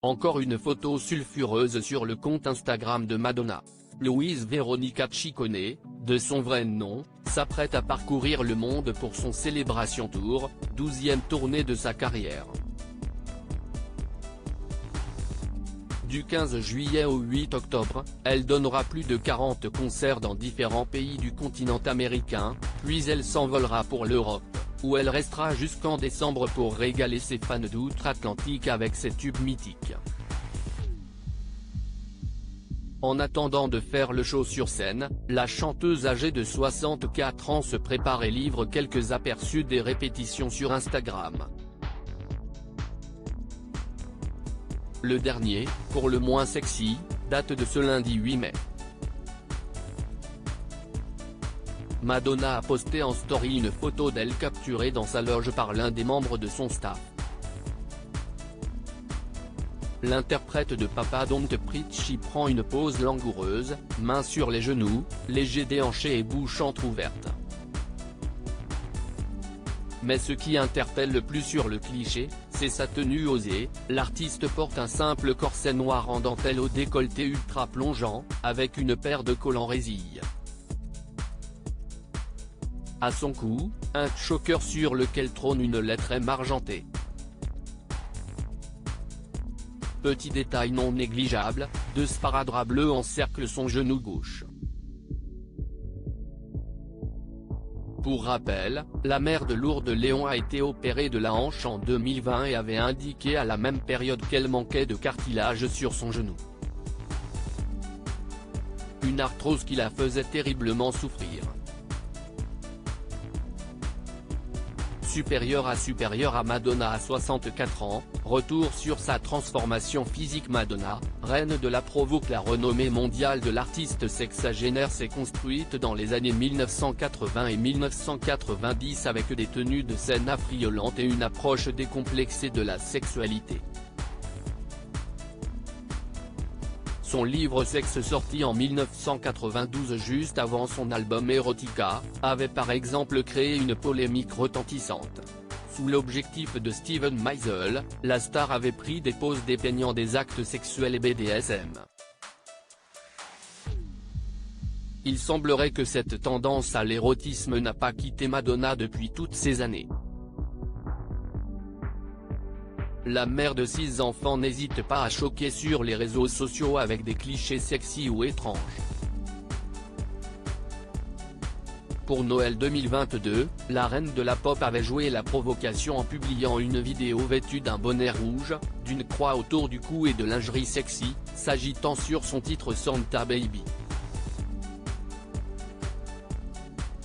Encore une photo sulfureuse sur le compte Instagram de Madonna. Louise Veronica Ciccone, de son vrai nom, s'apprête à parcourir le monde pour son Célébration Tour, 12e tournée de sa carrière. Du 15 juillet au 8 octobre, elle donnera plus de 40 concerts dans différents pays du continent américain, puis elle s'envolera pour l'Europe, où elle restera jusqu'en décembre pour régaler ses fans d'outre-Atlantique avec ses tubes mythiques. En attendant de faire le show sur scène, la chanteuse âgée de 64 ans se prépare et livre quelques aperçus des répétitions sur Instagram. Le dernier, pour le moins sexy, date de ce lundi 8 mai. Madonna a posté en story une photo d'elle capturée dans sa loge par l'un des membres de son staff. L'interprète de Papa Don't Preach y prend une pose langoureuse, mains sur les genoux, léger déhanché et bouche entrouverte. Mais ce qui interpelle le plus sur le cliché, c'est sa tenue osée. L'artiste porte un simple corset noir en dentelle au décolleté ultra plongeant, avec une paire de collants résille. À son cou, un choker sur lequel trône une lettre M argentée. Petit détail non négligeable, deux sparadraps bleus encerclent son genou gauche. Pour rappel, la mère de Lourdes Léon a été opérée de la hanche en 2020 et avait indiqué à la même période qu'elle manquait de cartilage sur son genou. Une arthrose qui la faisait terriblement souffrir. Supérieure à Madonna à 64 ans, retour sur sa transformation physique. Madonna, reine de la provoque. La renommée mondiale de l'artiste sexagénaire s'est construite dans les années 1980 et 1990 avec des tenues de scène affriolantes et une approche décomplexée de la sexualité. Son livre Sexe, sorti en 1992 juste avant son album Erotica, avait par exemple créé une polémique retentissante. Sous l'objectif de Steven Meisel, la star avait pris des poses dépeignant des actes sexuels et BDSM. Il semblerait que cette tendance à l'érotisme n'a pas quitté Madonna depuis toutes ces années. La mère de 6 enfants n'hésite pas à choquer sur les réseaux sociaux avec des clichés sexy ou étranges. Pour Noël 2022, la reine de la pop avait joué la provocation en publiant une vidéo vêtue d'un bonnet rouge, d'une croix autour du cou et de lingerie sexy, s'agitant sur son titre Santa Baby.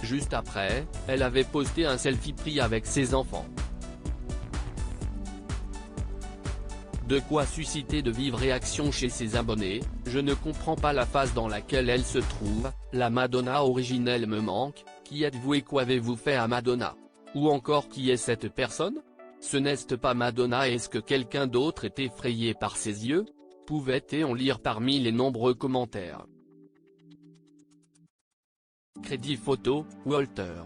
Juste après, elle avait posté un selfie pris avec ses enfants. De quoi susciter de vives réactions chez ses abonnés. Je ne comprends pas la phase dans laquelle elle se trouve, la Madonna originelle me manque. Qui êtes-vous et qu'avez-vous fait à Madonna? Ou encore, qui est cette personne? Ce n'est pas Madonna. Est-ce que quelqu'un d'autre est effrayé par ses yeux? Pouvait-on lire parmi les nombreux commentaires. Crédit photo, Walter.